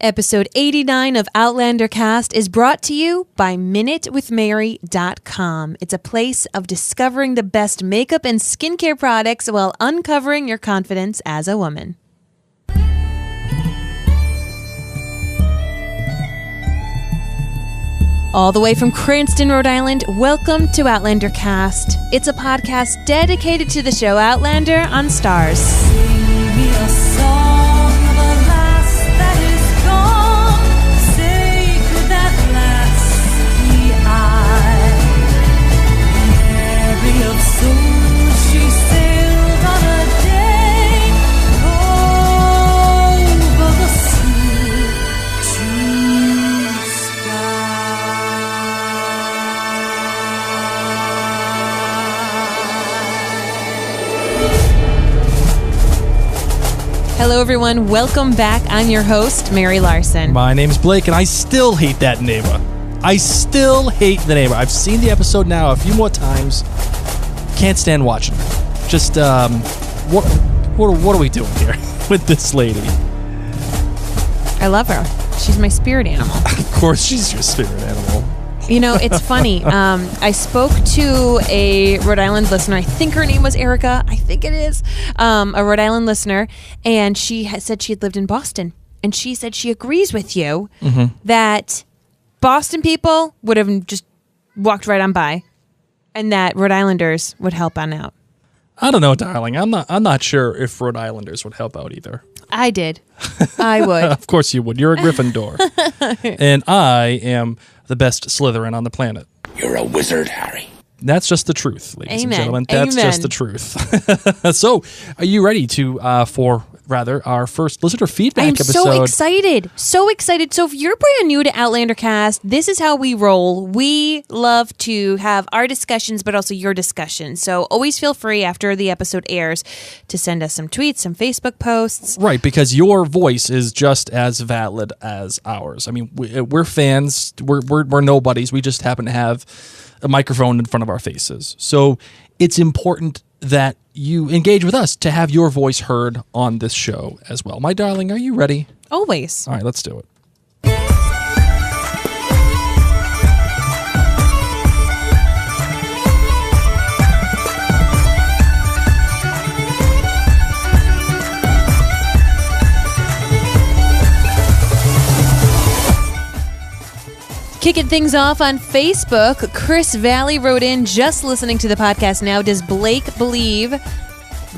Episode 89 of Outlander Cast is brought to you by MinuteWithMary.com. It's a place of discovering the best makeup and skincare products while uncovering your confidence as a woman. All the way from Cranston, Rhode Island, welcome to Outlander Cast. It's a podcast dedicated to the show Outlander on Stars. Sing me a song of a lass that is gone, sacred that lass ye eye. Mary of soul, she sailed on a day over the sea to Hello, everyone. Welcome back. I'm your host, Mary Larson. My name's Blake, and I still hate that neighbor. I still hate the neighbor. I've seen the episode now a few more times. Can't stand watching it. Just, what are we doing here with this lady? I love her. She's my spirit animal. Of course, she's your spirit animal. You know, it's funny. I spoke to a Rhode Island listener. I think her name was Erica. I think it is. A Rhode Island listener. And she had said she had lived in Boston. And she said she agrees with you that Boston people would have just walked right on by. And that Rhode Islanders would help on out. I don't know, darling. I'm not sure if Rhode Islanders would help out either. I did. I would. Of course you would. You're a Gryffindor. And I am the best Slytherin on the planet. You're a wizard, Harry. That's just the truth, ladies and Amen. gentlemen. That's Amen. just the truth. So, are you ready to for our first listener feedback I'm episode? so excited. So excited. So if you're brand new to Outlander Cast, this is how we roll. We love to have our discussions, but also your discussions. So always feel free after the episode airs to send us some tweets, some Facebook posts. Right, because your voice is just as valid as ours. I mean, we're fans. We're nobodies. We just happen to have a microphone in front of our faces. So it's important that you engage with us to have your voice heard on this show as well. My darling, are you ready? Always. All right, let's do it. Kicking things off on Facebook, Chris Valley wrote in, just listening to the podcast now, does Blake believe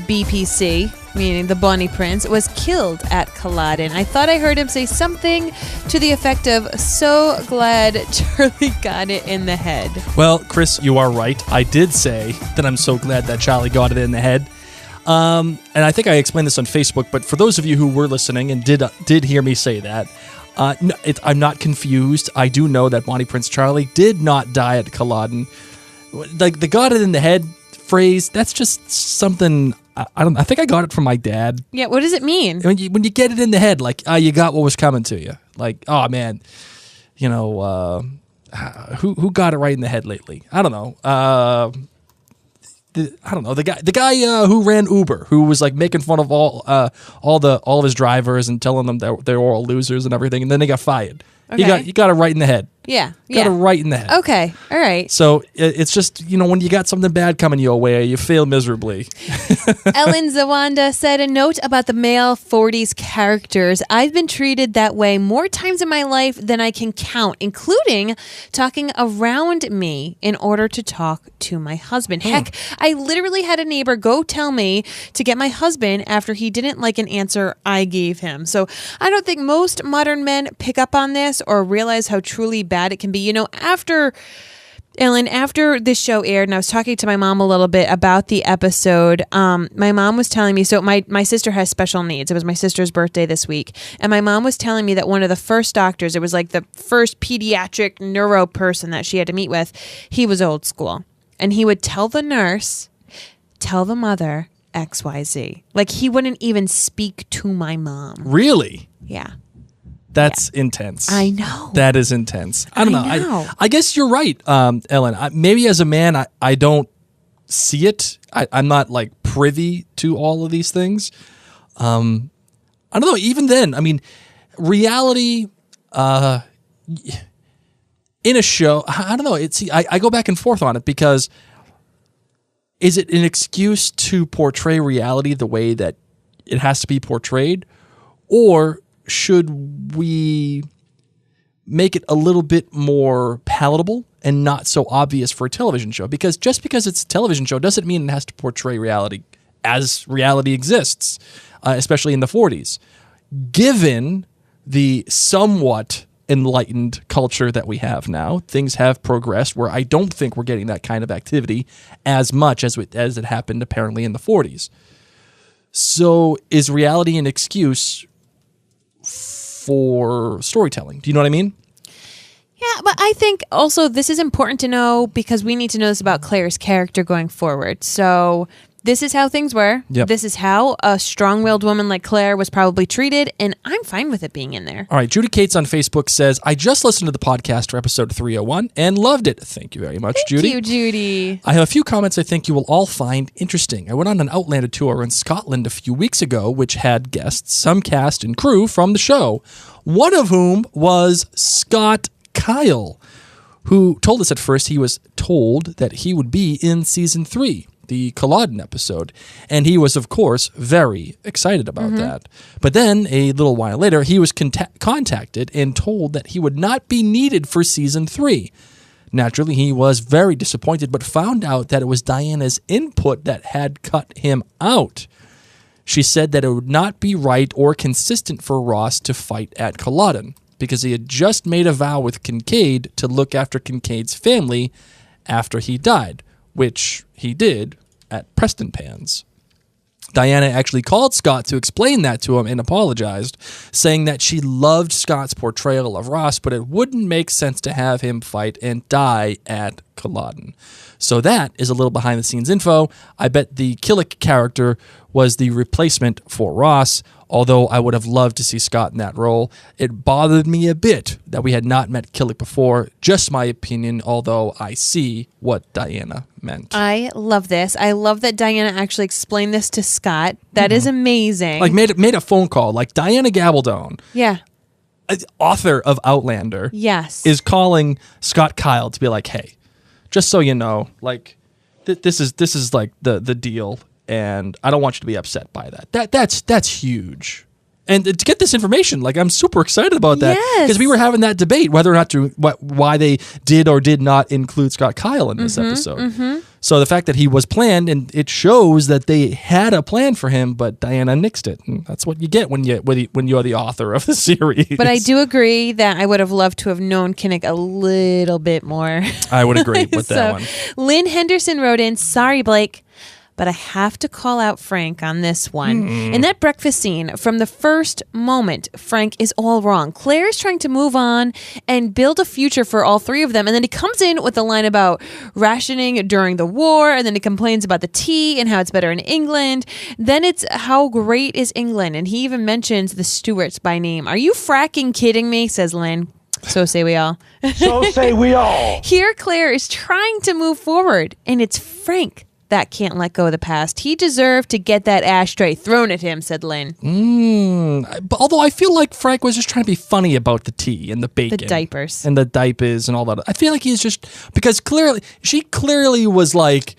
BPC, meaning the Bonnie Prince, was killed at Culloden? I thought I heard him say something to the effect of, so glad Charlie got it in the head. Well, Chris, you are right. I did say that I'm so glad that Charlie got it in the head. And I think I explained this on Facebook, but for those of you who were listening and did hear me say that, no, I'm not confused. I do know that Bonnie Prince Charlie did not die at Culloden. Like the "got it in the head" phrase, that's just something I think I got it from my dad. Yeah, what does it mean? When you get it in the head, like you got what was coming to you. Like, oh man, you know, who got it right in the head lately? I don't know. The guy who ran Uber, who was like making fun of all of his drivers and telling them that they were all losers and everything, and then they got fired. Okay. He got it right in the head. Yeah. Got it right in the head. Okay. All right. So it's just, when you got something bad coming your way, you fail miserably. Ellen Zawanda said a note about the male 40s characters. I've been treated that way more times in my life than I can count, including talking around me in order to talk to my husband. Heck, I literally had a neighbor go tell me to get my husband after he didn't like an answer I gave him. So I don't think most modern men pick up on this or realize how truly bad it can be. After this show aired, and I was talking to my mom a little bit about the episode, my mom was telling me, so my sister has special needs. It was my sister's birthday this week. And my mom was telling me that one of the first doctors, it was like the first pediatric neuro person that she had to meet with, he was old school. And he would tell the nurse, tell the mother XYZ. Like he wouldn't even speak to my mom. Really? Yeah. That's intense. I know. That is intense. I don't I know. know. I guess you're right, Ellen. Maybe as a man, I don't see it. I'm not like privy to all of these things. I don't know. Even then, I mean, reality in a show, I don't know. I go back and forth on it because is it an excuse to portray reality the way that it has to be portrayed, or should we make it a little bit more palatable and not so obvious for a television show? Because just because it's a television show doesn't mean it has to portray reality as reality exists, especially in the 40s. Given the somewhat enlightened culture that we have now, things have progressed where I don't think we're getting that kind of activity as much as it happened apparently in the 40s. So is reality an excuse for storytelling? Do you know what I mean? Yeah, but I think also this is important to know because we need to know this about Claire's character going forward. So this is how things were. Yep. This is how a strong-willed woman like Claire was probably treated, and I'm fine with it being in there. All right, Judy Cates on Facebook says, I just listened to the podcast for episode 301 and loved it. Thank you very much, Judy. Thank you, Judy. I have a few comments I think you will all find interesting. I went on an Outlander tour in Scotland a few weeks ago, which had guests, some cast and crew from the show, one of whom was Scott Kyle, who told us at first he was told that he would be in season 3. The Culloden episode, and he was, of course, very excited about that. But then, a little while later, he was contacted and told that he would not be needed for season 3. Naturally, he was very disappointed, but found out that it was Diana's input that had cut him out. She said that it would not be right or consistent for Ross to fight at Culloden, because he had just made a vow with Kincaid to look after Kincaid's family after he died, which he did at Preston Pans. Diana actually called Scott to explain that to him and apologized, saying that she loved Scott's portrayal of Ross, but it wouldn't make sense to have him fight and die at Culloden. So that is a little behind-the-scenes info. I bet the Killick character was the replacement for Ross, although I would have loved to see Scott in that role. It bothered me a bit that we had not met Killick before. Just my opinion, although I see what Diana meant. I love this. I love that Diana actually explained this to Scott. That is amazing. Like made a phone call. Like Diana Gabaldon, yeah. author of Outlander, Yes. is calling Scott Kyle to be like, hey, just so you know, like this is like the deal, and I don't want you to be upset by that. That's huge. And to get this information, like I'm super excited about that because we were having that debate whether or not why they did or did not include Scott Kyle in this episode. So the fact that he was planned, and it shows that they had a plan for him, but Diana nixed it. And that's what you get when you're the author of the series. But I do agree that I would have loved to have known Kinnick a little bit more. I would agree with that one. Lynn Henderson wrote in, sorry, Blake, but I have to call out Frank on this one. In that breakfast scene, from the first moment, Frank is all wrong. Claire is trying to move on and build a future for all three of them. And then he comes in with a line about rationing during the war. And then he complains about the tea and how it's better in England. Then it's how great is England. And he even mentions the Stuarts by name. Are you fracking kidding me? Says Lynn. So say we all. So say we all. Here, Claire is trying to move forward. And it's Frank that can't let go of the past. He deserved to get that ashtray thrown at him, said Lynn. Although I feel like Frank was just trying to be funny about the tea and the bacon. The diapers. And the diapers and all that. I feel like he's just, because she clearly was like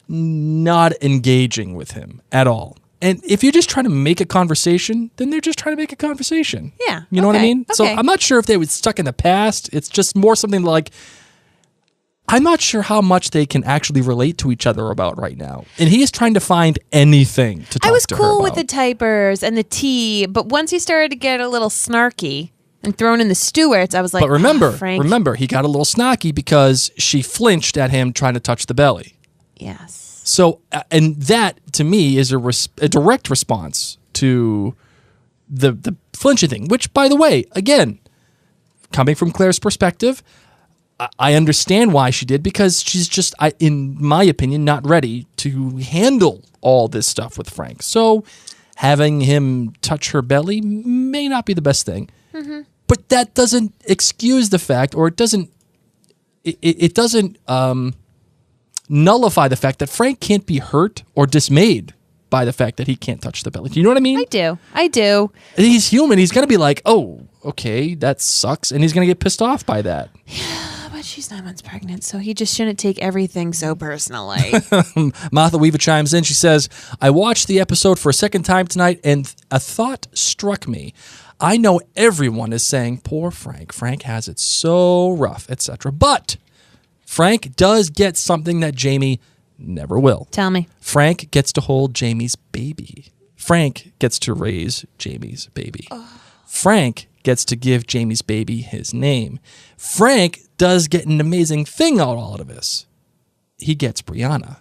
not engaging with him at all. And if you're just trying to make a conversation, then they're just trying to make a conversation. Yeah. You know what I mean? Okay. So I'm not sure if they were stuck in the past. It's just more something like, I'm not sure how much they can actually relate to each other about right now. And he is trying to find anything to talk to her about. I was cool with the diapers and the tea, but once he started to get a little snarky and thrown in the Stuarts, I was like, but remember, Frank. He got a little snarky because she flinched at him trying to touch the belly. Yes. So, and that to me is a direct response to the flinching thing, which, by the way, again, coming from Claire's perspective, I understand why she did, because she's just, in my opinion, not ready to handle all this stuff with Frank. So having him touch her belly may not be the best thing. But that doesn't excuse the fact, or it doesn't nullify the fact that Frank can't be hurt or dismayed by the fact that he can't touch the belly. Do you know what I mean? I do. He's human. He's going to be like, oh, okay, that sucks. And he's going to get pissed off by that. But she's 9 months pregnant, so he just shouldn't take everything so personally. Martha Weaver chimes in. She says, I watched the episode for a second time tonight, and a thought struck me. I know everyone is saying, poor Frank. Frank has it so rough, etc. But Frank does get something that Jamie never will. Tell me. Frank gets to hold Jamie's baby. Frank gets to raise Jamie's baby. Frank gets to give Jamie's baby his name. Frank does get an amazing thing out of all of this. He gets Brianna.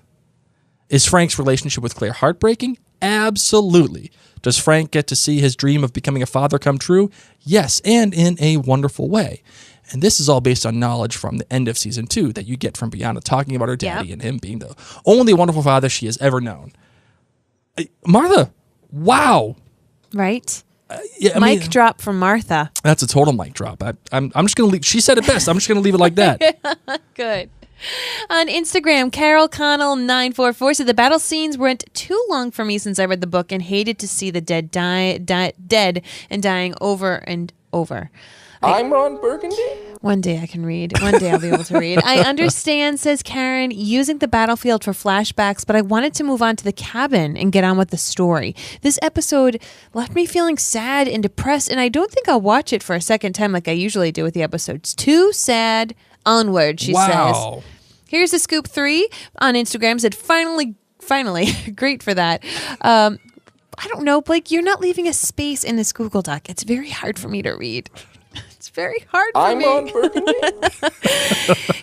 Is Frank's relationship with Claire heartbreaking? Absolutely. Does Frank get to see his dream of becoming a father come true? Yes, and in a wonderful way. And this is all based on knowledge from the end of season 2 that you get from Brianna talking about her daddy and him being the only wonderful father she has ever known. Martha, wow. Right? Yeah, mic drop from Martha. That's a total mic drop. I'm just going to leave. She said it best. I'm just going to leave it like that. Good. On Instagram, Carol Connell944 said the battle scenes went too long for me since I read the book and hated to see the dead dead and dying over and over. I'm Ron Burgundy. One day I can read. One day I'll be able to read. I understand, says Karen, using the battlefield for flashbacks, but I wanted to move on to the cabin and get on with the story. This episode left me feeling sad and depressed, and I don't think I'll watch it for a second time like I usually do with the episodes. Too sad. Onward, she says. Here's the scoop 3 on Instagram. Said, finally, great for that. I don't know, Blake, you're not leaving a space in this Google Doc. It's very hard for me to read. It's very hard for me. I'm on Burgundy.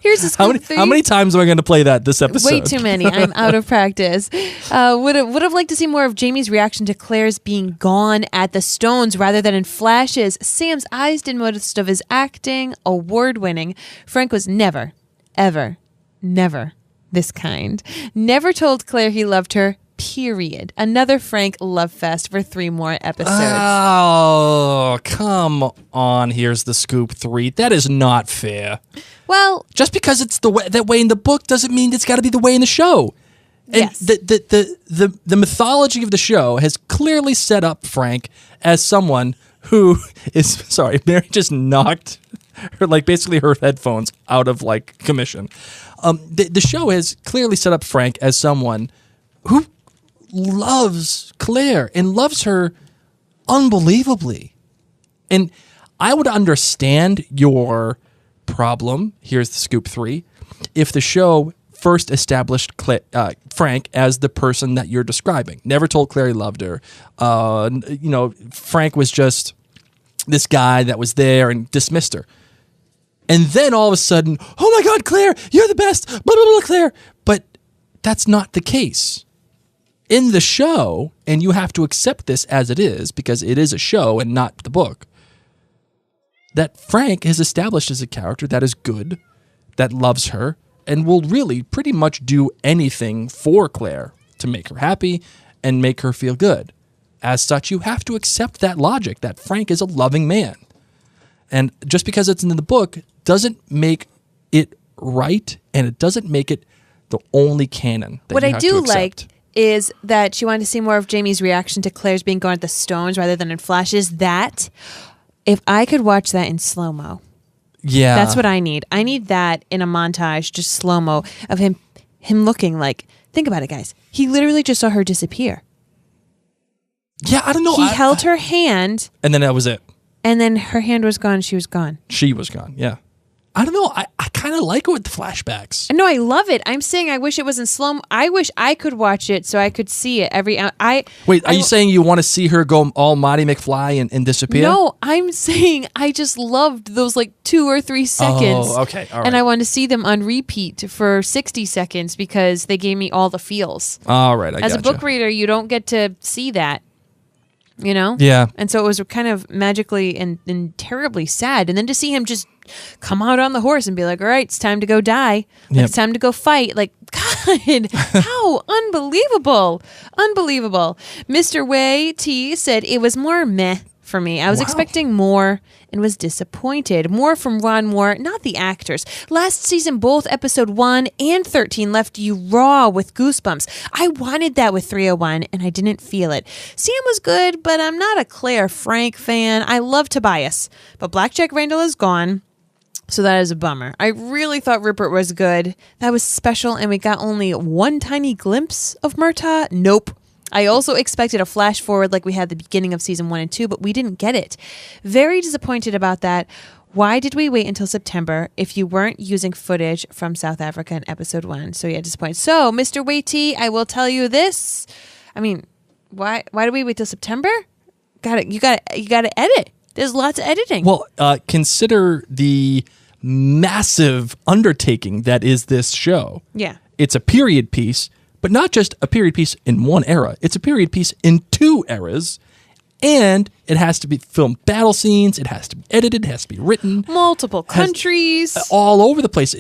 Here's the scoop 3. How many times am I going to play that this episode? Way too many. I'm out of practice. Would have liked to see more of Jamie's reaction to Claire's being gone at the Stones rather than in flashes. Sam's eyes did most of his acting. Award-winning. Frank was never, ever, never this kind. Never told Claire he loved her. Period. Another Frank love fest for 3 more episodes. Oh, come on. Here's the scoop 3. That is not fair. Well, just because it's that way in the book doesn't mean it's got to be the way in the show. And yes. The mythology of the show has clearly set up Frank as someone who is sorry. Mary just knocked her basically her headphones out of commission. The show has clearly set up Frank as someone who loves Claire and loves her unbelievably. And I would understand your problem. Here's the scoop 3. If the show first established Frank as the person that you're describing, never told Claire he loved her. Frank was just this guy that was there and dismissed her. And then all of a sudden, oh my God, Claire, you're the best, blah, blah, blah, Claire. But that's not the case. In the show, and you have to accept this as it is because it is a show and not the book, that Frank is established as a character that is good, that loves her, and will really pretty much do anything for Claire to make her happy and make her feel good. As such, you have to accept that logic that Frank is a loving man. And just because it's in the book doesn't make it right, and it doesn't make it the only canon that what you I have do to accept. like is that she wanted to see more of Jamie's reaction to Claire's being gone at the Stones rather than in flashes. That, if I could watch that in slow-mo, yeah, that's what I need. I need that in a montage, just slow-mo of him looking like, think about it, guys. He literally just saw her disappear. Yeah, I don't know. He held her hand. And then that was it. And then her hand was gone. She was gone. She was gone, yeah. I don't know. I kind of like it with the flashbacks. No, I love it. I'm saying I wish it was in slow. I wish I could watch it so I could see it every. Wait, are you saying you want to see her go all Marty McFly and disappear? No, I'm saying I just loved those 2 or 3 seconds. Oh, okay, all right. And I want to see them on repeat for 60 seconds because they gave me all the feels. All right, As a book reader, you don't get to see that. You know? Yeah. And so it was kind of magically and terribly sad. And then to see him just come out on the horse and be like, all right, it's time to go die. It's time to go fight. God, how unbelievable. Unbelievable. Mr. Way T said it was more meh for me. I was expecting more and was disappointed. More from Ron Moore, not the actors. Last season, both episode 1 and 13 left you raw with goosebumps. I wanted that with 301, and I didn't feel it. Sam was good, but I'm not a Claire Frank fan. I love Tobias, but Blackjack Randall is gone. So that is a bummer. I really thought Rupert was good. That was special, and we got only one tiny glimpse of Murtaugh. Nope. I also expected a flash forward like we had the beginning of season 1 and 2, but we didn't get it. Very disappointed about that. Why did we wait until September if you weren't using footage from South Africa in episode 1? So yeah, disappointed. So, Mr. Waitee, I will tell you this. I mean, why did we wait till September? You got to edit. There's lots of editing. Well, consider the massive undertaking that is this show. Yeah. It's a period piece. But not just a period piece in one era. It's a period piece in 2 eras. And it has to be filmed battle scenes. It has to be edited. It has to be written. Multiple countries. All over the place.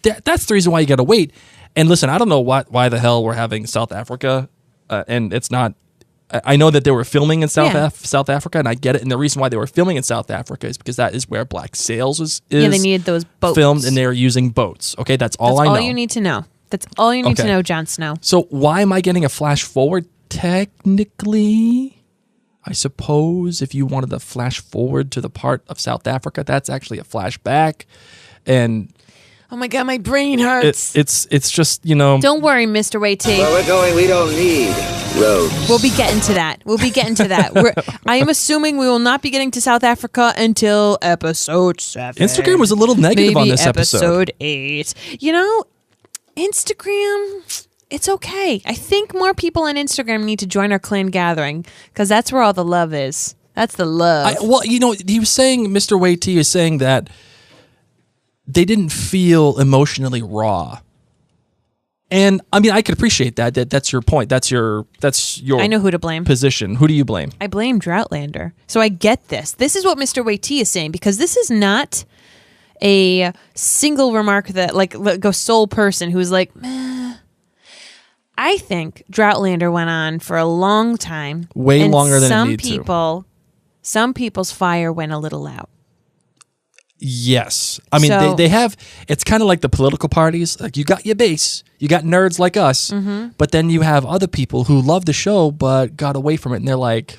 That's the reason why you got to wait. And listen, I don't know why the hell we're having South Africa. And it's not... I know that they were filming in South Africa, and I get it. And the reason why they were filming in South Africa is because that is where Black Sails is yeah, they needed those boats. Filmed, and they were using boats. Okay, that's all I know. That's all you need to know. That's all you need to know, Jon Snow. So why am I getting a flash forward? Technically, I suppose if you wanted to flash forward to the part of South Africa, that's actually a flashback. And oh my God, my brain hurts. It's just, you know. Don't worry, Mr. Waitee. Where we're going, we don't need roads. We'll be getting to that. I am assuming we will not be getting to South Africa until episode 7. Instagram was a little negative on this episode. Episode 8. You know, Instagram, it's okay. I think more people on Instagram need to join our clan gathering because that's where all the love is. That's the love. Well, you know, he was saying, Mr. Waitee is saying that they didn't feel emotionally raw. And I mean, I could appreciate that. That's your point. That's your I know who to blame. Position. Who do you blame? I blame Outlander. So I get this. This is what Mr. Waitee is saying because this is not a single remark that like a sole person who's like, meh. I think Outlander went on for a long time. Way longer than it needed to. Some people's fire went a little out. Yes. I mean, they have, it's kind of like the political parties. Like you got your base, you got nerds like us, but then you have other people who love the show but got away from it and they're like,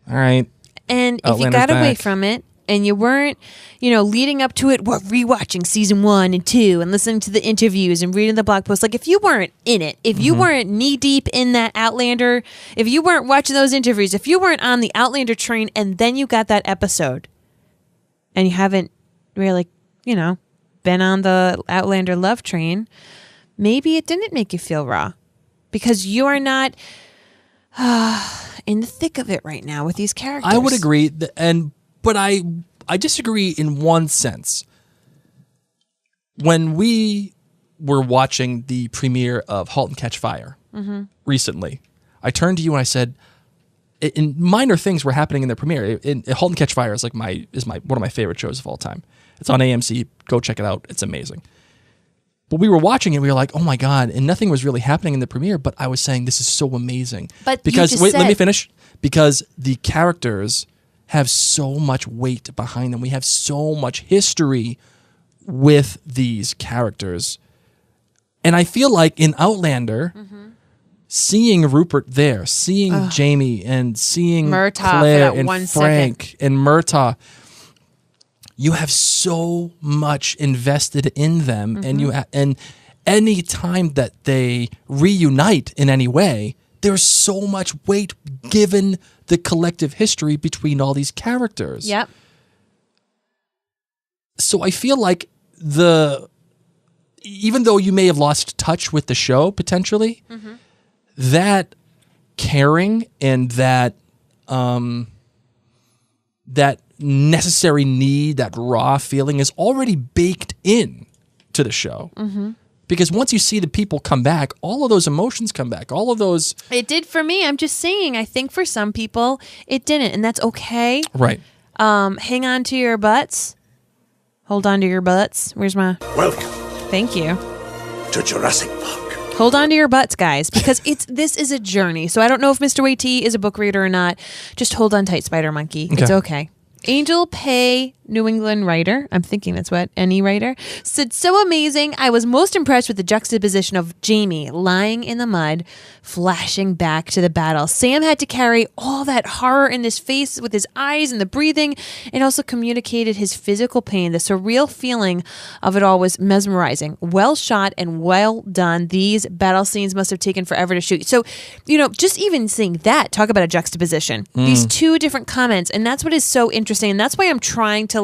all right. And if you got away from it, and you weren't, leading up to it, rewatching season 1 and 2 and listening to the interviews and reading the blog posts. Like, if you weren't in it, if you weren't knee deep in that Outlander, if you weren't watching those interviews, if you weren't on the Outlander train and then you got that episode and you haven't really, been on the Outlander love train, maybe it didn't make you feel raw because you are not in the thick of it right now with these characters. I would agree. But I disagree in one sense. When we were watching the premiere of *Halt and Catch Fire* recently, I turned to you and I said, "In minor things were happening in the premiere. *Halt and Catch Fire* is one of my favorite shows of all time. It's on AMC. Go check it out. It's amazing." But we were watching it. We were like, "Oh my God!" And nothing was really happening in the premiere. But I was saying, "This is so amazing." But let me finish. Because the characters have so much weight behind them. We have so much history with these characters. And I feel like in Outlander, seeing Rupert there, seeing Jamie and seeing Murtaugh Claire and Frank and Murtaugh, you have so much invested in them. And any time that they reunite in any way, there's so much weight given the collective history between all these characters. Yep. So I feel like even though you may have lost touch with the show potentially, that caring and that necessary need, that raw feeling is already baked in to the show. Because once you see the people come back, all of those emotions come back. All of those... It did for me. I'm just saying, I think for some people, it didn't. And that's okay. Right. Hang on to your butts. Hold on to your butts. Where's my... Welcome Thank you. to Jurassic Park. Hold on to your butts, guys, because this is a journey. So I don't know if Mr. Waitee is a book reader or not. Just hold on tight, Spider Monkey. It's okay. Angel Pay, New England writer, I'm thinking that's what any writer, said, so amazing. I was most impressed with the juxtaposition of Jamie lying in the mud, flashing back to the battle. Sam had to carry all that horror in his face with his eyes and the breathing, and also communicated his physical pain. The surreal feeling of it all was mesmerizing. Well shot and well done. These battle scenes must have taken forever to shoot. So, just even seeing that, talk about a juxtaposition. These two different comments, and that's what is so interesting. And that's why I'm trying to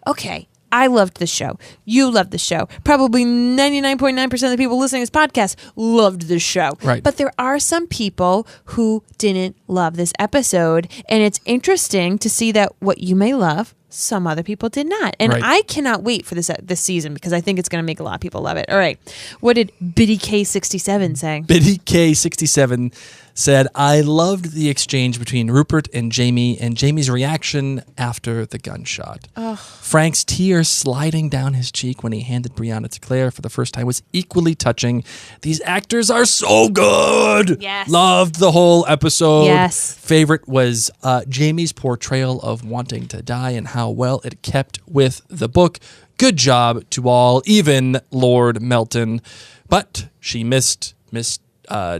okay, I loved the show. You loved the show. Probably 99.9% of the people listening to this podcast loved the show. Right. But there are some people who didn't love this episode. And it's interesting to see that what you may love, some other people did not. And I cannot wait for this season because I think it's going to make a lot of people love it. All right. What did Biddy K67 say? Biddy K67 said, I loved the exchange between Rupert and Jamie's reaction after the gunshot. Ugh. Frank's tears sliding down his cheek when he handed Brianna to Claire for the first time was equally touching. These actors are so good. Yes. Loved the whole episode. Yes. Favorite was Jamie's portrayal of wanting to die and how well it kept with the book. Good job to all, even Lord Melton. But she missed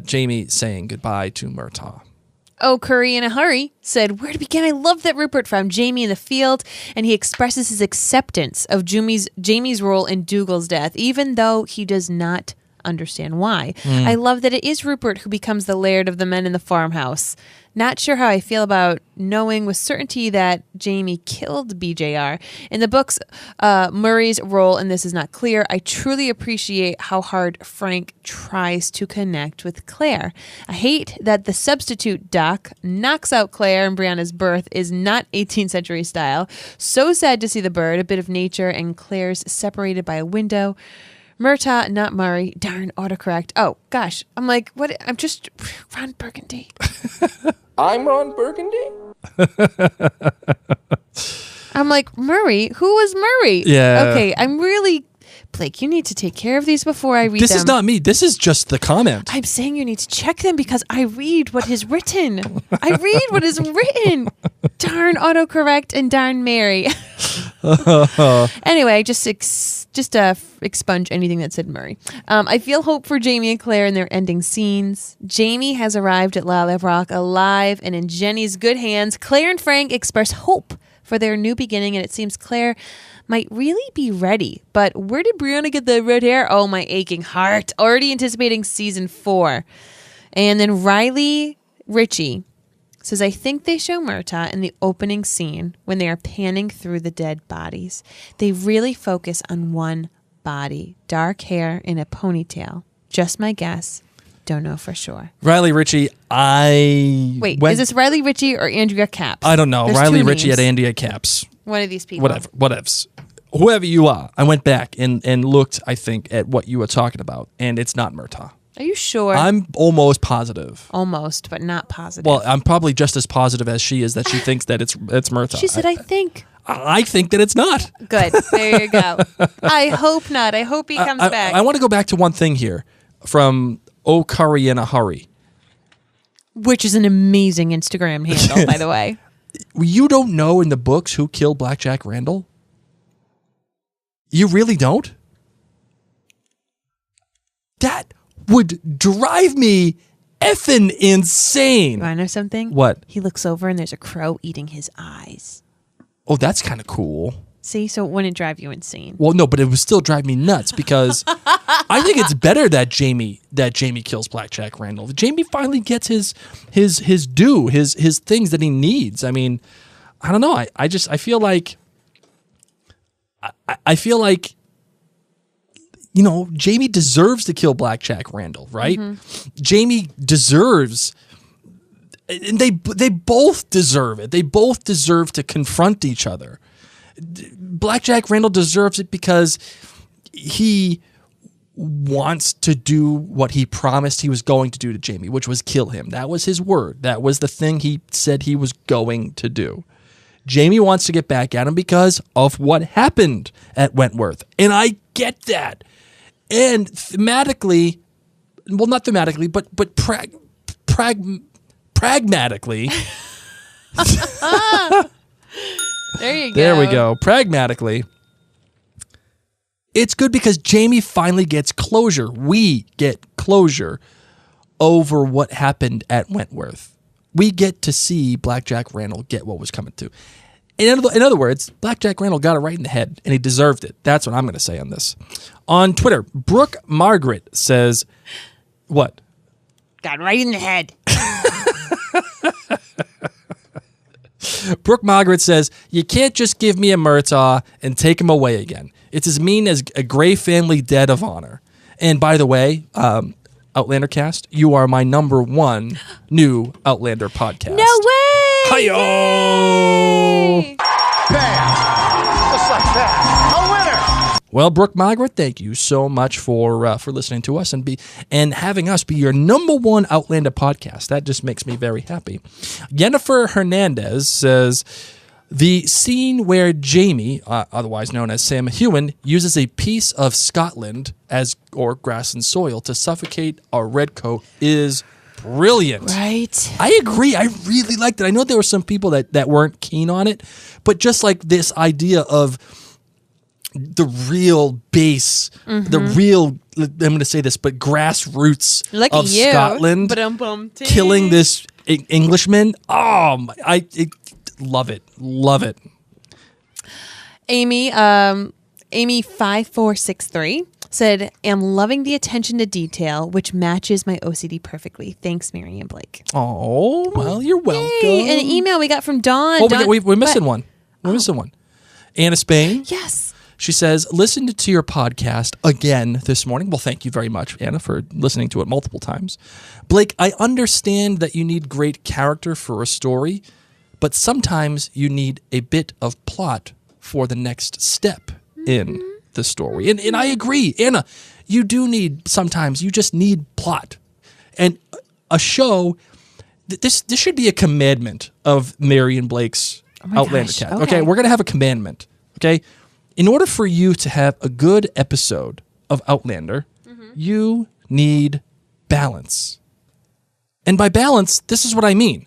Jamie saying goodbye to Murtaugh. Oh, Curry in a Hurry said, where to begin? I love that Rupert found Jamie in the field and he expresses his acceptance of Jamie's role in Dougal's death, even though he does not understand why. I love that it is Rupert who becomes the laird of the men in the farmhouse. Not sure how I feel about knowing with certainty that Jamie killed BJR. In the books, Murray's role in this is not clear. I truly appreciate how hard Frank tries to connect with Claire. I hate that the substitute Doc knocks out Claire and Brianna's birth is not 18th century style. So sad to see the bird, a bit of nature, and Claire's separated by a window. Murtaugh, not Murray. Darn, autocorrect. Oh, gosh. I'm like, what? I'm just Ron Burgundy. I'm Ron Burgundy? I'm like, Murray? Who was Murray? Yeah. Okay, I'm really... Blake, you need to take care of these before I read them. This is not me. This is just the comment. I'm saying you need to check them because I read what is written. I read what is written. Darn autocorrect and darn Mary. Anyway, just expunge anything that said Murray. I feel hope for Jamie and Claire in their ending scenes. Jamie has arrived at Lala Rock alive and in Jenny's good hands. Claire and Frank express hope for their new beginning, and it seems Claire might really be ready. But where did Brianna get the red hair? Oh, my aching heart. Already anticipating season 4. And then Riley Ritchie says, I think they show Murtaugh in the opening scene when they are panning through the dead bodies. They really focus on one body. Dark hair in a ponytail. Just my guess. Don't know for sure. Riley Ritchie, Wait, is this Riley Ritchie or Andrea Caps? I don't know. There's Riley two Ritchie names. at Andrea Caps. One of these people. Whatevs. Whoever you are. I went back and looked, I think, at what you were talking about, and it's not Murtaugh. Are you sure? I'm almost positive. Almost, but not positive. Well, I'm probably just as positive as she is that she thinks that it's Murtaugh. She said, I think. I think that it's not. Good. There you go. I hope not. I hope he comes back. I want to go back to one thing here from Oh Curry in a Hurry. Which is an amazing Instagram handle, by the way. You don't know in the books who killed Black Jack Randall? You really don't? That would drive me effing insane. You want to know something? What? He looks over and there's a crow eating his eyes. Oh, that's kind of cool. See, so it wouldn't drive you insane. Well, no, but it would still drive me nuts because I think it's better that Jamie kills Black Jack Randall. Jamie finally gets his due, his things that he needs. I mean, I don't know. I feel like you know, Jamie deserves to kill Black Jack Randall, right? Mm-hmm. Jamie deserves, and they both deserve it. They both deserve to confront each other. Black Jack Randall deserves it because he wants to do what he promised he was going to do to Jamie, which was kill him. That was his word. That was the thing he said he was going to do. Jamie wants to get back at him because of what happened at Wentworth. And I get that. And thematically, well, not thematically, but pragmatically. There you go. There we go. Pragmatically. It's good because Jamie finally gets closure. We get closure over what happened at Wentworth. We get to see Blackjack Randall get what was coming to. In other words, Blackjack Randall got it right in the head, and he deserved it. That's what I'm going to say on this. On Twitter, Brooke Margaret says, what? Got right in the head. Brooke Margaret says, you can't just give me a Murtaugh and take him away again. It's as mean as a Grey family dead of honor. And by the way, Outlander cast, you are my number one new Outlander podcast. No way! Hi-yo! Bam! Just like that. A winner! Well, Brooke Margaret, thank you so much for listening to us and having us be your number one Outlander podcast. That just makes me very happy. Jennifer Hernandez says, the scene where Jamie, otherwise known as Sam Hewen, uses a piece of Scotland or grass and soil to suffocate a redcoat is brilliant. Right. I agree. I really liked it. I know there were some people that weren't keen on it, but just like this idea of the real base, the real, I'm going to say this, but grassroots of Scotland killing this Englishman. Oh, love it. Love it. Amy 5463 said, am loving the attention to detail, which matches my OCD perfectly. Thanks, Mary and Blake. Oh, well, you're welcome. Yay. And an email we got from Dawn. Oh, we're missing one. We're missing one. Anna Spain. Yes. She says, listened to your podcast again this morning. Well, thank you very much, Anna, for listening to it multiple times. Blake, I understand that you need great character for a story, but sometimes you need a bit of plot for the next step in the story. And I agree, Anna, you just need plot. And a show, this should be a commandment of Mary and Blake's Outlander cast. Okay, we're going to have a commandment, okay? In order for you to have a good episode of Outlander, you need balance. And by balance, this is what I mean.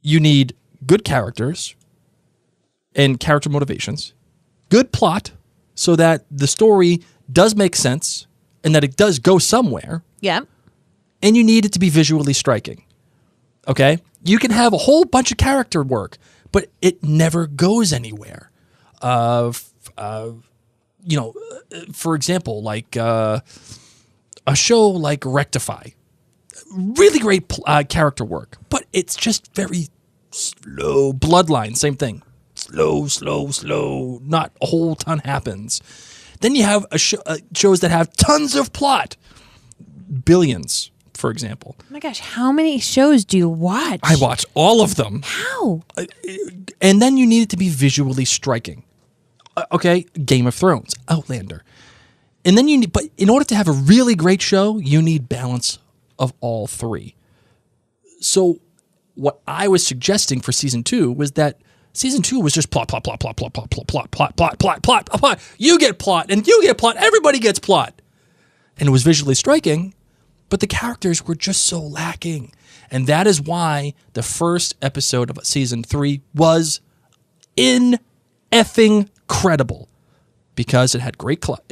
You need good characters and character motivations, good plot so that the story does make sense and that it does go somewhere. Yeah. And you need it to be visually striking. Okay? You can have a whole bunch of character work, but it never goes anywhere. For example, like a show like Rectify, really great character work, but it's just very slow. Bloodline, same thing. Slow. Not a whole ton happens. Then you have shows that have tons of plot. Billions, for example. Oh my gosh, how many shows do you watch? I watch all of them. How? And then you need it to be visually striking. Okay, Game of Thrones, Outlander. And then but in order to have a really great show, you need balance of all three. So what I was suggesting for season 2 was that season 2 was just plot. You get plot and you get plot. Everybody gets plot. And it was visually striking, but the characters were just so lacking. And that is why the first episode of season 3 was effing credible, because it had great plot,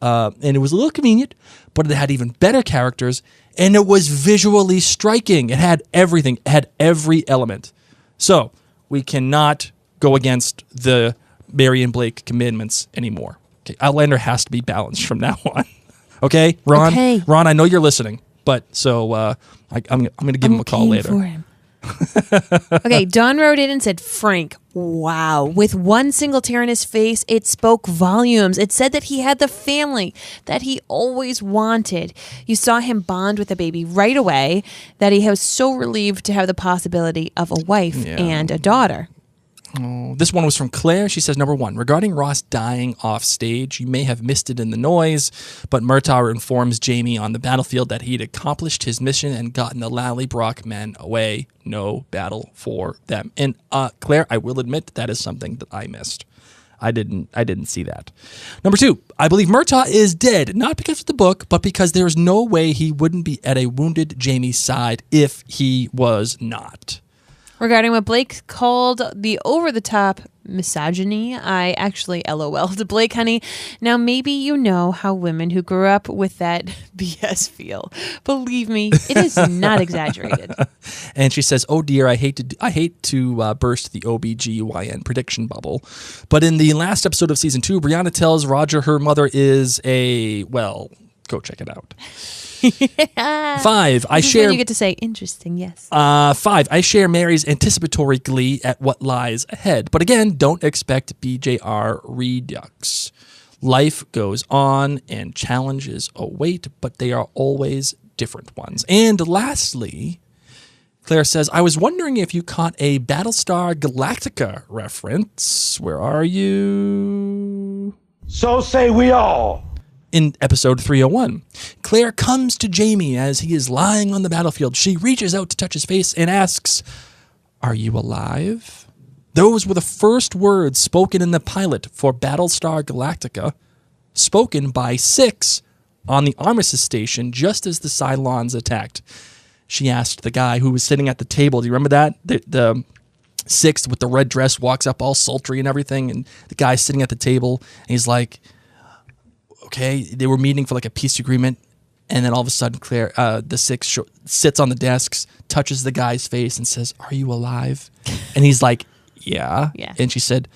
and it was a little convenient, but it had even better characters, and it was visually striking. It had everything. It had every element. So we cannot go against the Mary and Blake commandments anymore. Okay, Outlander has to be balanced from now on. Okay, Ron. Okay. Ron, I know you're listening, but so I'm going to give him a call later. For him. Okay, Don wrote in and said, Frank, wow. With one single tear in his face, it spoke volumes. It said that he had the family that he always wanted. You saw him bond with a baby right away, that he was so relieved to have the possibility of a wife and a daughter. Oh, this one was from Claire. She says, number 1, regarding Ross dying off stage, you may have missed it in the noise, but Murtaugh informs Jamie on the battlefield that he'd accomplished his mission and gotten the Lallybroch men away. No battle for them. And Claire, I will admit that is something that I missed. I didn't see that. Number 2, I believe Murtaugh is dead, not because of the book, but because there is no way he wouldn't be at a wounded Jamie's side if he was not. Regarding what Blake called the over-the-top misogyny, I actually LOL'd. Blake, honey, now maybe you know how women who grew up with that BS feel. Believe me, it is not exaggerated. And she says, oh dear, I hate to burst the OBGYN prediction bubble. But in the last episode of season 2, Brianna tells Roger her mother is well, go check it out. 5, I share. When you get to say interesting, yes. 5, I share Mary's anticipatory glee at what lies ahead. But again, don't expect BJR redux. Life goes on and challenges await, but they are always different ones. And lastly, Claire says, I was wondering if you caught a Battlestar Galactica reference. Where are you? So say we all. In episode 301, Claire comes to Jamie as he is lying on the battlefield. She reaches out to touch his face and asks, are you alive? Those were the first words spoken in the pilot for Battlestar Galactica, spoken by Six on the Armistice station just as the Cylons attacked. She asked the guy who was sitting at the table, do you remember that? The Six with the red dress walks up all sultry and everything, and the guy's sitting at the table, and he's like, okay, they were meeting for like a peace agreement, and then all of a sudden, Claire, the Six sits on the desks, touches the guy's face, and says, "Are you alive?" And he's like, "Yeah." And she said,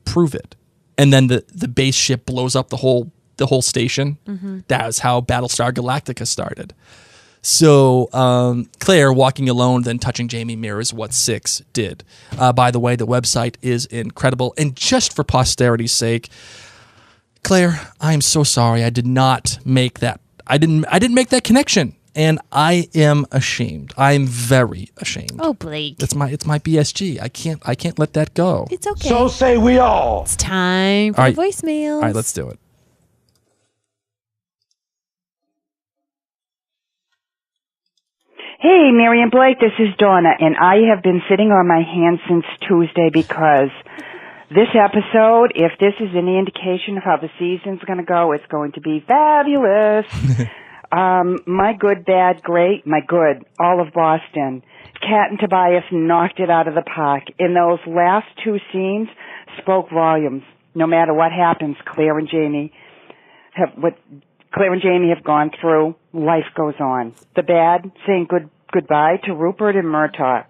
"Prove it." And then the base ship blows up the whole station. Mm-hmm. That was how Battlestar Galactica started. So Claire walking alone, then touching Jamie mirrors what Six did. By the way, the website is incredible, and just for posterity's sake, Claire, I am so sorry. I did not make that. I didn't make that connection, and I am ashamed. I am very ashamed. Oh, Blake, it's my BSG. I can't let that go. It's okay. So say we all. It's time for the voicemails. All right, let's do it. Hey, Mary and Blake, this is Donna, and I have been sitting on my hands since Tuesday because this episode, if this is any indication of how the season's going to go, it's going to be fabulous. My good, bad, great, my good, all of Boston. Kat and Tobias knocked it out of the park. In those last 2 scenes, spoke volumes. No matter what happens, Claire and Jamie have gone through. Life goes on. The bad, saying goodbye to Rupert and Murtaugh.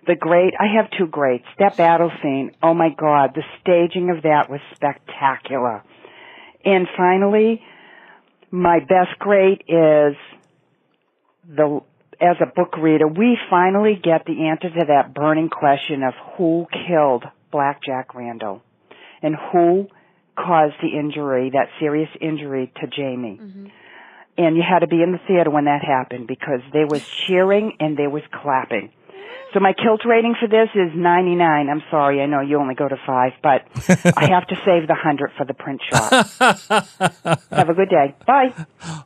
The great, I have 2 greats. That battle scene, oh my God, the staging of that was spectacular. And finally, my best great is as a book reader, we finally get the answer to that burning question of who killed Black Jack Randall and who caused the injury, that serious injury to Jamie. Mm-hmm. And you had to be in the theater when that happened because there was cheering and there was clapping. So my kilt rating for this is 99. I'm sorry, I know you only go to 5, but I have to save the 100 for the print shop. Have a good day. Bye.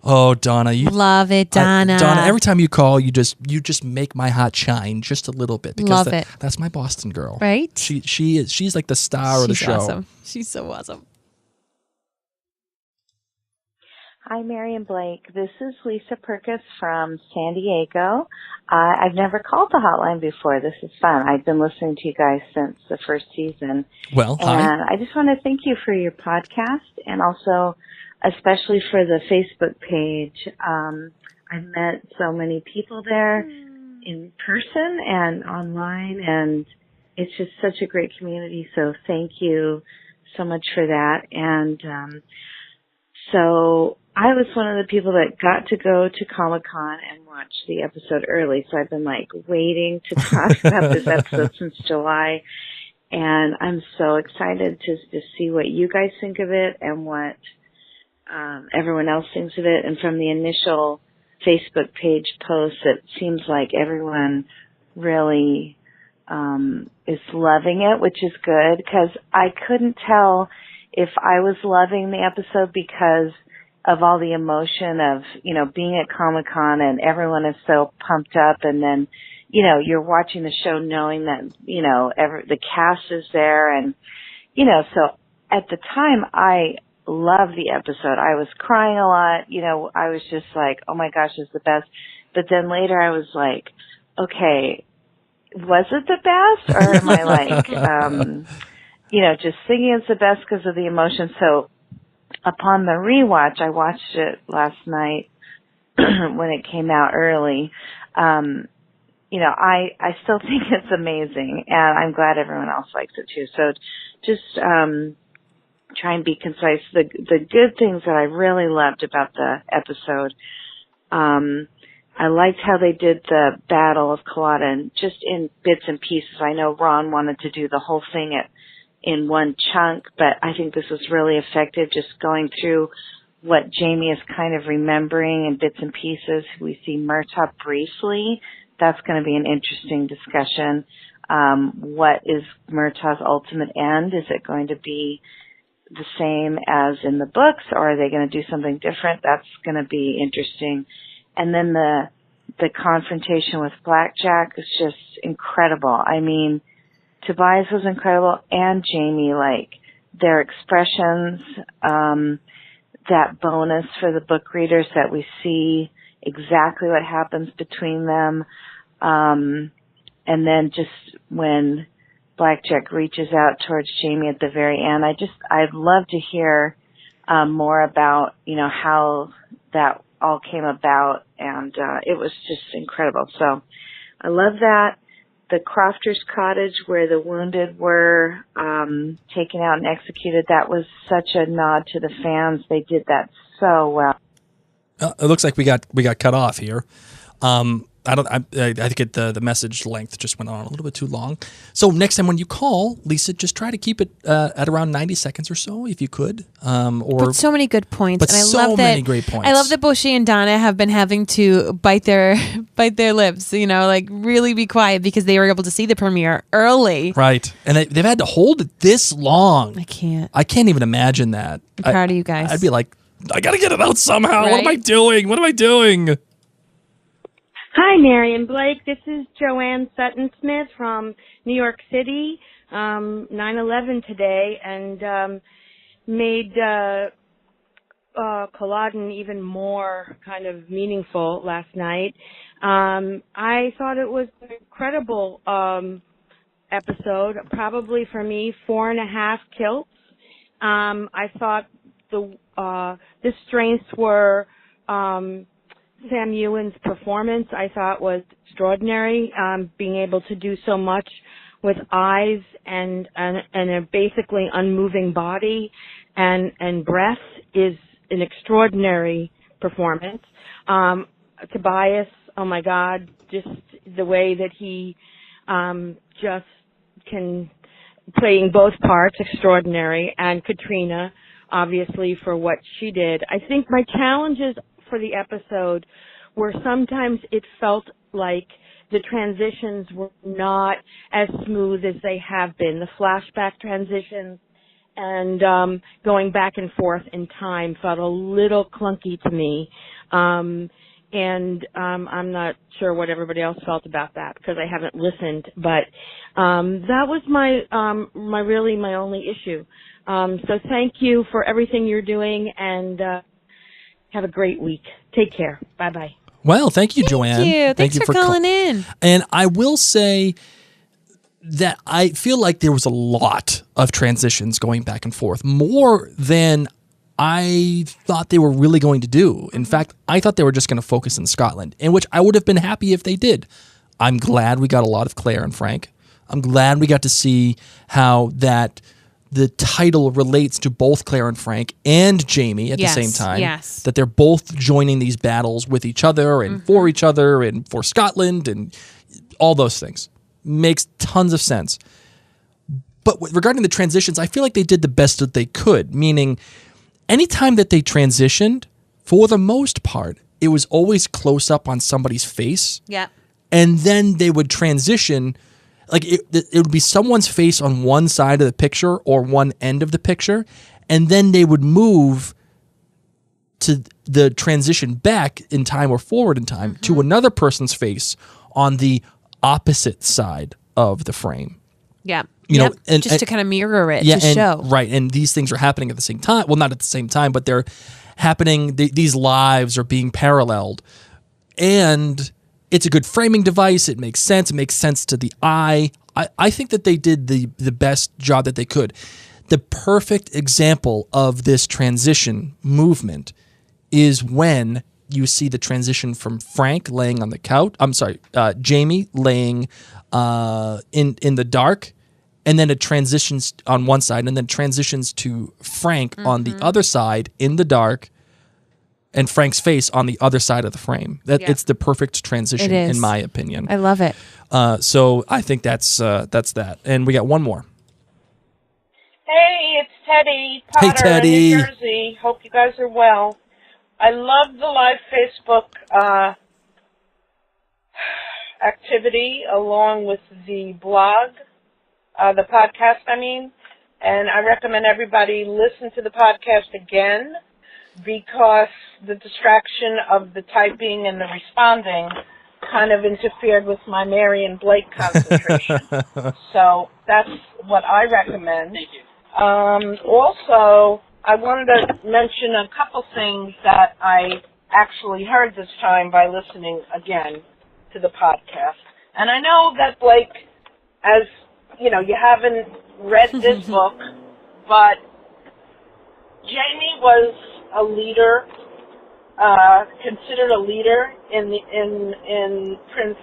Oh, Donna, you love it, Donna. Donna, every time you call, you just make my heart shine just a little bit because love it. That's my Boston girl, right? She's like the star of the show. Awesome. She's so awesome. Hi, Mary and Blake. This is Lisa Perkis from San Diego. I've never called the hotline before. This is fun. I've been listening to you guys since the first season. Well, hi. And I just want to thank you for your podcast and also especially for the Facebook page. I've met so many people there in person and online, and it's just such a great community. So thank you so much for that. And so I was one of the people that got to go to Comic-Con and watch the episode early, so I've been waiting to talk about this episode since July, and I'm so excited to see what you guys think of it and what everyone else thinks of it. And from the initial Facebook page posts, it seems like everyone really is loving it, which is good, because I couldn't tell if I was loving the episode because of all the emotion of, being at Comic-Con and everyone is so pumped up, and then, you're watching the show knowing that, the cast is there, and, so at the time, I loved the episode. I was crying a lot. I was just like, oh my gosh, it's the best. But then later I was like, okay, was it the best? Or am I like, just thinking it's the best because of the emotion? So upon the rewatch, I watched it last night when it came out early. I still think it's amazing, and I'm glad everyone else likes it too. So just try and be concise. The good things that I really loved about the episode, I liked how they did the Battle of Culloden and just in bits and pieces. I know Ron wanted to do the whole thing in one chunk, but I think this was really effective, just going through what Jamie is kind of remembering in bits and pieces. We see Murtaugh briefly. That's going to be an interesting discussion. What is Murtaugh's ultimate end? Is it going to be the same as in the books, or are they going to do something different? That's going to be interesting. And then the confrontation with Blackjack is just incredible. I mean, Tobias was incredible, and Jamie, like, their expressions, that bonus for the book readers that we see exactly what happens between them. And then just when Blackjack reaches out towards Jamie at the very end, I'd love to hear more about, how that all came about, and it was just incredible. So I love that. The Crofter's Cottage, where the wounded were taken out and executed, that was such a nod to the fans. They did that so well. It looks like we got cut off here. I think the message length just went on a little bit too long. So next time when you call, Lisa, just try to keep it at around 90 seconds or so, if you could. But so many good points, but and I so love that. Many great points. I love that Bushy and Donna have been having to bite their lips, like really be quiet because they were able to see the premiere early. Right, and they've had to hold it this long. I can't even imagine that. I'm proud of you guys. I'd be like, I gotta get it out somehow. Right? What am I doing? Hi, Mary and Blake. This is Joanne Sutton-Smith from New York City. 9/11 today, and made Culloden even more kind of meaningful last night. I thought it was an incredible episode. Probably for me, 4.5 kilts. I thought the strengths were Sam Ewan's performance. I thought was extraordinary. Being able to do so much with eyes and a basically unmoving body and breath is an extraordinary performance. Tobias, oh my God, just the way that he just can playing both parts, extraordinary, and Katrina, obviously, for what she did. I think my challenges for the episode were sometimes it felt like the transitions were not as smooth as they have been. The flashback transitions and going back and forth in time felt a little clunky to me. And I'm not sure what everybody else felt about that because I haven't listened. But that was my only issue. So thank you for everything you're doing, and have a great week. Take care. Bye-bye. Well, thank you, Joanne. Thank you. Thanks for calling in. And I will say that I feel like there was a lot of transitions going back and forth, more than I thought they were really going to do. In fact, I thought they were just going to focus in Scotland, in which I would have been happy if they did. I'm glad we got a lot of Claire and Frank. I'm glad we got to see how the title relates to both Claire and Frank and Jamie at the same time. Yes. That they're both joining these battles with each other and for each other and for Scotland and all those things. Makes tons of sense. But regarding the transitions, I feel like they did the best that they could, meaning anytime that they transitioned, for the most part, it was always close up on somebody's face. Yeah. And then they would transition. Like it would be someone's face on one side of the picture or one end of the picture, and then they would move to the transition back in time or forward in time to another person's face on the opposite side of the frame. Yeah. You know, and just to kind of mirror it, yeah, to and, show. right. And these things are happening at the same time. Well, not at the same time, but they're happening. These lives are being paralleled, and it's a good framing device. It makes sense. It makes sense to the eye. I think that they did the best job that they could. The perfect example of this transition movement is when you see the transition from Frank laying on the couch. I'm sorry, Jamie laying in the dark, and then it transitions on one side, and then transitions to Frank on the other side in the dark, and Frank's face on the other side of the frame. It's the perfect transition, in my opinion. I love it. So I think that's that. And we got one more. Hey, it's Teddy Potter Hey, Teddy. in New Jersey. Hope you guys are well. I love the live Facebook activity along with the blog, the podcast, I mean. And I recommend everybody listen to the podcast again because the distraction of the typing and the responding kind of interfered with my Mary and Blake concentration. So that's what I recommend. Thank you. Also, I wanted to mention a couple things that I actually heard this time by listening again to the podcast. And I know that, Blake, as you know, you haven't read this book, but Jamie was a leader, considered a leader in Prince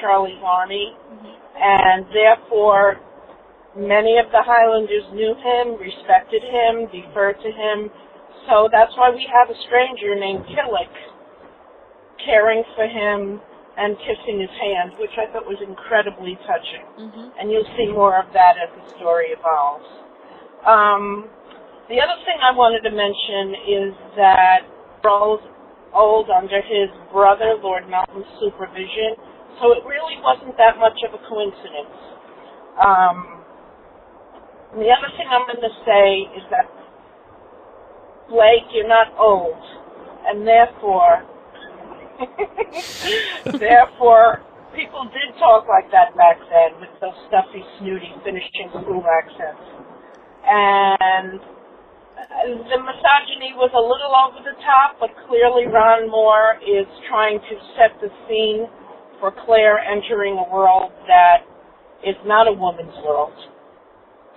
Charlie's army, and therefore many of the Highlanders knew him, respected him, deferred to him. So that's why we have a stranger named Killick caring for him and kissing his hand, which I thought was incredibly touching. And you'll see more of that as the story evolves. The other thing I wanted to mention is that Charles old under his brother, Lord Melton's supervision, so it really wasn't that much of a coincidence. And the other thing I'm going to say is that, Blake, you're not old, and therefore, people did talk like that back then with those stuffy, snooty, finishing school accents. And the misogyny was a little over the top, but clearly Ron Moore is trying to set the scene for Claire entering a world that is not a woman's world.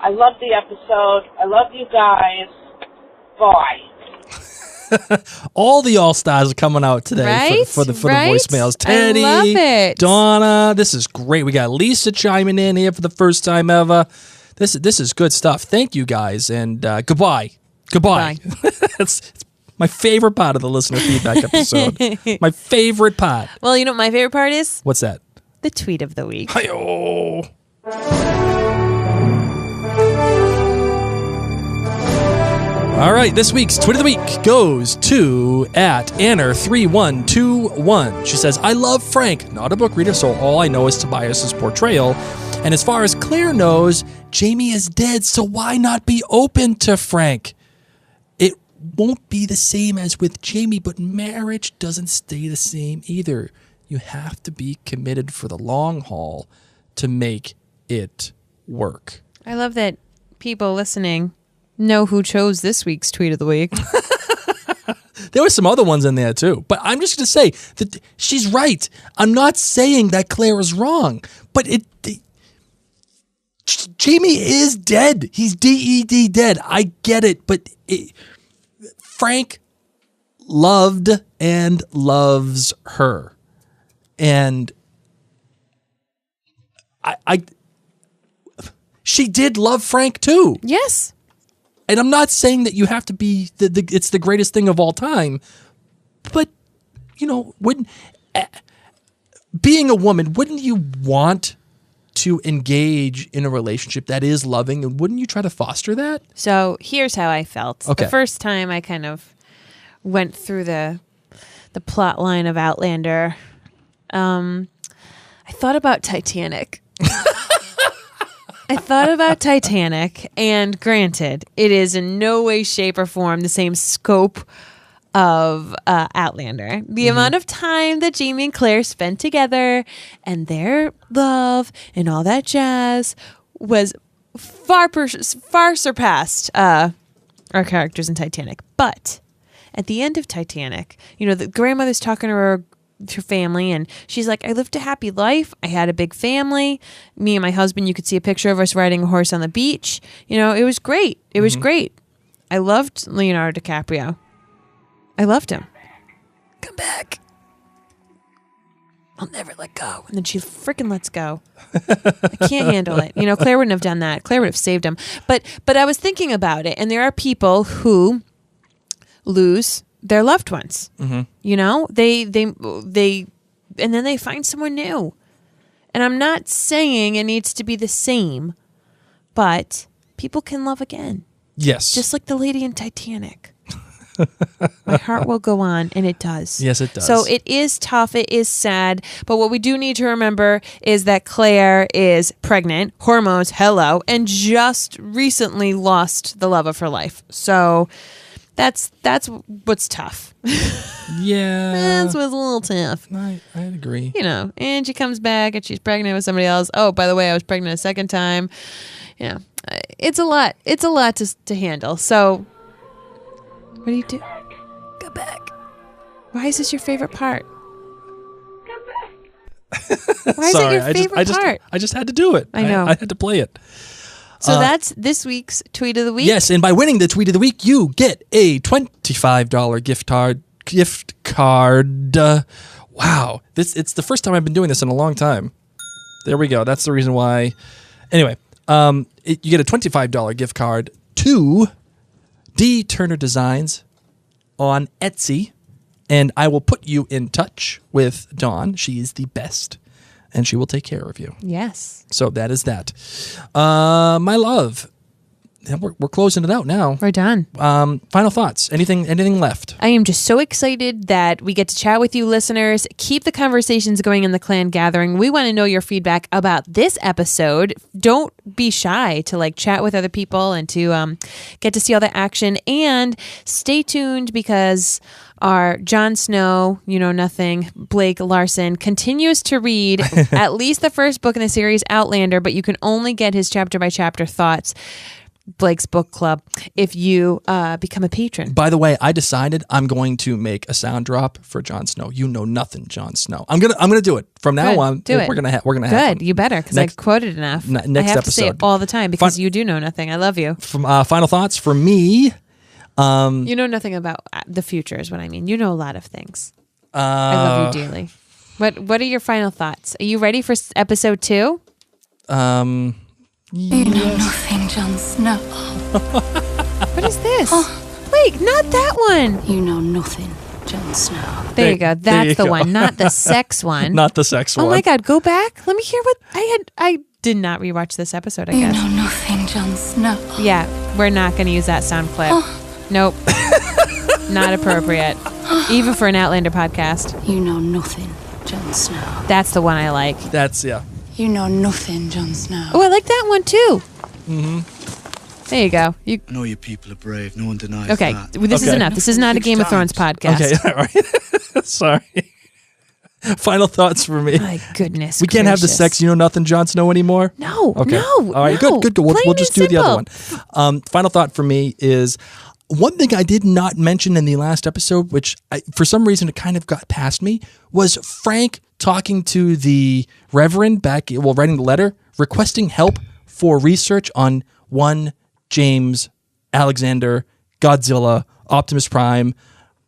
I love the episode. I love you guys. Bye. All the All-Stars are coming out today for the voicemails. Teddy, I love it. Donna, this is great. We got Lisa chiming in here for the first time ever. This is good stuff. Thank you guys, and goodbye. Goodbye. It's my favorite part of the listener feedback episode. My favorite part. Well, you know what my favorite part is? What's that? The tweet of the week. Hi-yo. All right, this week's Tweet of the Week goes to @Anner3121. She says, I love Frank, not a book reader, so all I know is Tobias's portrayal. And as far as Claire knows, Jamie is dead, so why not be open to Frank? It won't be the same as with Jamie, but marriage doesn't stay the same either. You have to be committed for the long haul to make it work. I love that people listening know who chose this week's tweet of the week. There were some other ones in there too, but I'm just going to say that she's right. I'm not saying that Claire is wrong, but Jamie is dead. He's dead dead. I get it, but Frank loved and loves her, and she did love Frank too. Yes. And I'm not saying that you have to be it's the greatest thing of all time, but you know, being a woman, wouldn't you want to engage in a relationship that is loving, and wouldn't you try to foster that? So here's how I felt. Okay. The first time I kind of went through the plot line of Outlander, I thought about Titanic. And granted, it is in no way, shape, or form the same scope of Outlander. The amount of time that Jamie and Claire spent together and their love and all that jazz was far surpassed our characters in Titanic. But at the end of Titanic, the grandmother's talking to her family and she's like, I lived a happy life. I had a big family. Me and my husband, you could see a picture of us riding a horse on the beach. It was great. It was great. I loved Leonardo DiCaprio. I loved him. Come back. I'll never let go. And then she freaking lets go. I can't handle it. Claire wouldn't have done that. Claire would have saved him. But I was thinking about it, and there are people who lose their loved ones. They and then they find someone new. And I'm not saying it needs to be the same, but people can love again. Yes. Just like the lady in Titanic. My heart will go on, and it does. Yes, it does. So it is tough. It is sad. But what we do need to remember is that Claire is pregnant, hormones, hello, and just recently lost the love of her life. So that's what's tough. Yeah. That's what's a little tough. I agree. And she comes back, and she's pregnant with somebody else. Oh, by the way, I was pregnant a second time. It's a lot. It's a lot to handle. So what do you do? Go back. Why is this your favorite part? Come back. Why is it your favorite part? I just had to do it. I know. I had to play it. So that's this week's Tweet of the Week. Yes, and by winning the Tweet of the Week, you get a $25 gift card. Wow. It's the first time I've been doing this in a long time. There we go. That's the reason why. Anyway, you get a $25 gift card to D. Turner Designs on Etsy, and I will put you in touch with Dawn. She is the best, and she will take care of you. Yes. So that is that. My love, we're closing it out now. We're done. Final thoughts? Anything left? I am just so excited that we get to chat with you listeners. Keep the conversations going in the clan gathering. We want to know your feedback about this episode. Don't be shy to chat with other people and to get to see all the action. And stay tuned because our Jon Snow, nothing, Blake Larson, continues to read at least the first book in the series, Outlander, but you can only get his chapter by chapter thoughts. Blake's Book Club if you become a patron. By the way, I decided I'm going to make a sound drop for Jon Snow. You know nothing, Jon Snow. I'm gonna do it from now on. Do it. We're gonna have Good. You better because I quoted enough. Next I have episode. to say it all the time because you do know nothing. I love you. From final thoughts for me. You know nothing about the future is what I mean. You know a lot of things. I love you dearly. What are your final thoughts? Are you ready for episode 2? You know nothing, Jon Snow. What is this? Wait, not that one. You know nothing, Jon Snow. There you go. That's the one, not the sex one. Not the sex one. Oh my God, go back. Let me hear what I did not rewatch this episode, I guess. You know nothing, Jon Snow. Yeah, we're not going to use that sound clip. Nope. Not appropriate. Even for an Outlander podcast. You know nothing, Jon Snow. That's the one I like. Yeah. You know nothing, Jon Snow. Oh, I like that one too. There you go. I know you people are brave. No one denies Okay, that. this is enough. This is not a Game of Thrones podcast. Okay, all right. Sorry. Final thoughts for me. My goodness. We can't have the sex, nothing, Jon Snow anymore? No. Okay. No. All right, no. good. We'll just do the other one. Final thought for me is one thing I did not mention in the last episode, which for some reason it kind of got past me, was Frank talking to the Reverend writing the letter, requesting help for research on one James, Alexander, Godzilla, Optimus Prime,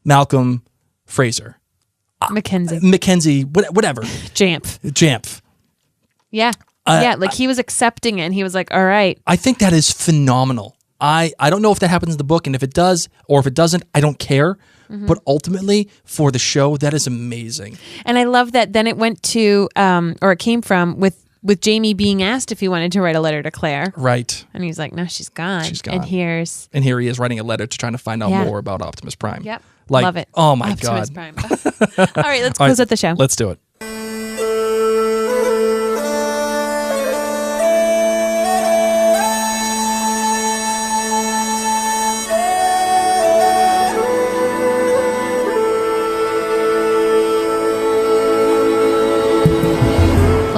Malcolm, Fraser. Mackenzie, whatever. Jamp. Yeah. He was accepting it and he was like, all right. I think that is phenomenal. I don't know if that happens in the book, and if it does or if it doesn't, I don't care. But ultimately, for the show, that is amazing. And I love that then it went to, or it came from with Jamie being asked if he wanted to write a letter to Claire. Right. And he's like, no, she's gone. And here he is writing a letter to trying to find out more about Optimus Prime. Yep. Like, love it. Oh my Optimus God. Prime. All right, let's close out the show. Let's do it.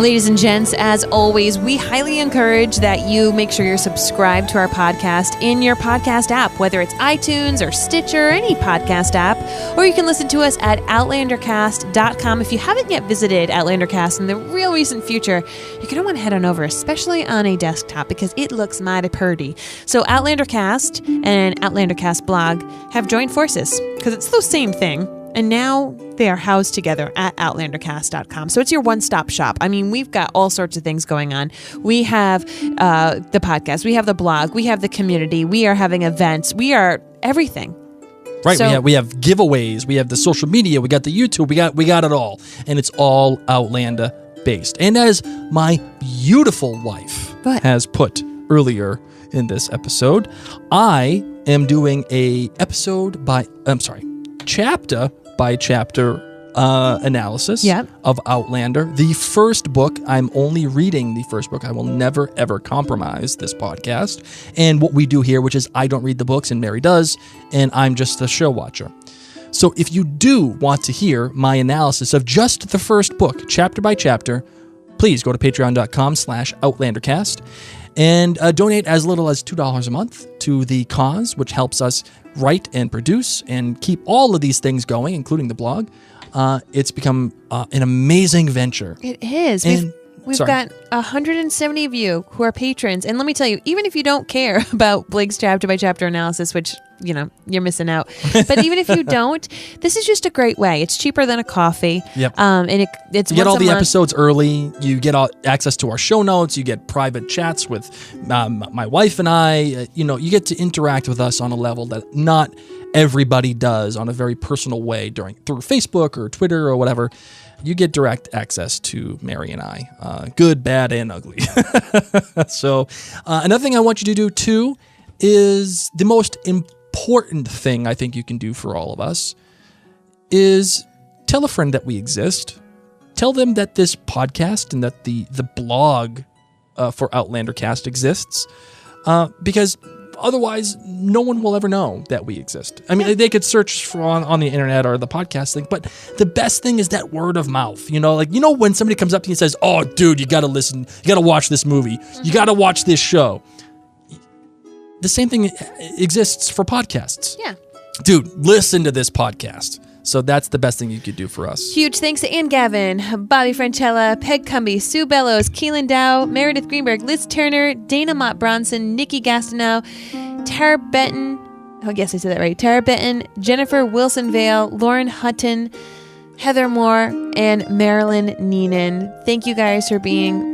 Ladies and gents, as always, we highly encourage that you make sure you're subscribed to our podcast in your podcast app, whether it's iTunes or Stitcher, any podcast app, or you can listen to us at outlandercast.com. If you haven't yet visited Outlandercast in the real recent future, you're going to want to head on over, especially on a desktop, because it looks mighty purty. So Outlandercast and Outlandercast blog have joined forces, because it's the same thing. And now they are housed together at outlandercast.com. So it's your one-stop shop. I mean, we've got all sorts of things going on. We have the podcast. We have the blog. We have the community. We are having events. We are everything. Right. So, we have giveaways. We have the social media. We got the YouTube. We got it all. And it's all Outlander based. And as my beautiful wife has put earlier in this episode, I am doing chapter by chapter analysis of Outlander. The first book, I'm only reading the first book. I will never, ever compromise this podcast. And what we do here, which is I don't read the books and Mary does, and I'm just a show watcher. So if you do want to hear my analysis of just the first book, chapter by chapter, please go to patreon.com/outlandercast and donate as little as $2 a month to the cause, which helps us write and produce and keep all of these things going, including the blog. It's become an amazing venture. It is. We've got 170 of you who are patrons. And let me tell you, even if you don't care about Blake's chapter by chapter analysis, which, you're missing out. But even if you don't, this is just a great way. It's cheaper than a coffee. Yep. And it's you get all the month. episodes early. You get access to our show notes. You get private chats with my wife and I. You get to interact with us on a level that not everybody does on a very personal way through Facebook or Twitter or whatever. You get direct access to Mary and I, good, bad, and ugly. So another thing I want you to do, too, is the most important thing I think you can do for all of us is tell a friend that we exist. Tell them that this podcast and that the blog for Outlandercast exists, because otherwise, no one will ever know that we exist. I mean, they could search on the internet or the podcast thing, but the best thing is that word of mouth. When somebody comes up to you and says, "Oh, dude, you got to listen. You got to watch this movie. You got to watch this show." The same thing exists for podcasts. Yeah. Dude, listen to this podcast. So that's the best thing you could do for us. Huge thanks to Ann Gavin, Bobby Francella, Peg Cumby, Sue Bellows, Keelan Dow, Meredith Greenberg, Liz Turner, Dana Mott Bronson, Nikki Gastineau, Tara Benton, I guess I said that right, Tara Benton, Jennifer Wilson Vale, Lauren Hutton, Heather Moore, and Marilyn Neenan. Thank you guys for being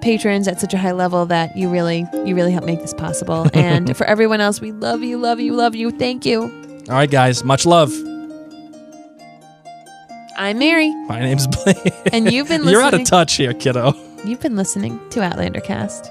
patrons at such a high level that you really help make this possible. And for everyone else, we love you, love you, love you. Thank you. All right, guys, much love. I'm Mary. My name's Blake. And you've been listening. You're out of touch here, kiddo. You've been listening to Outlandercast.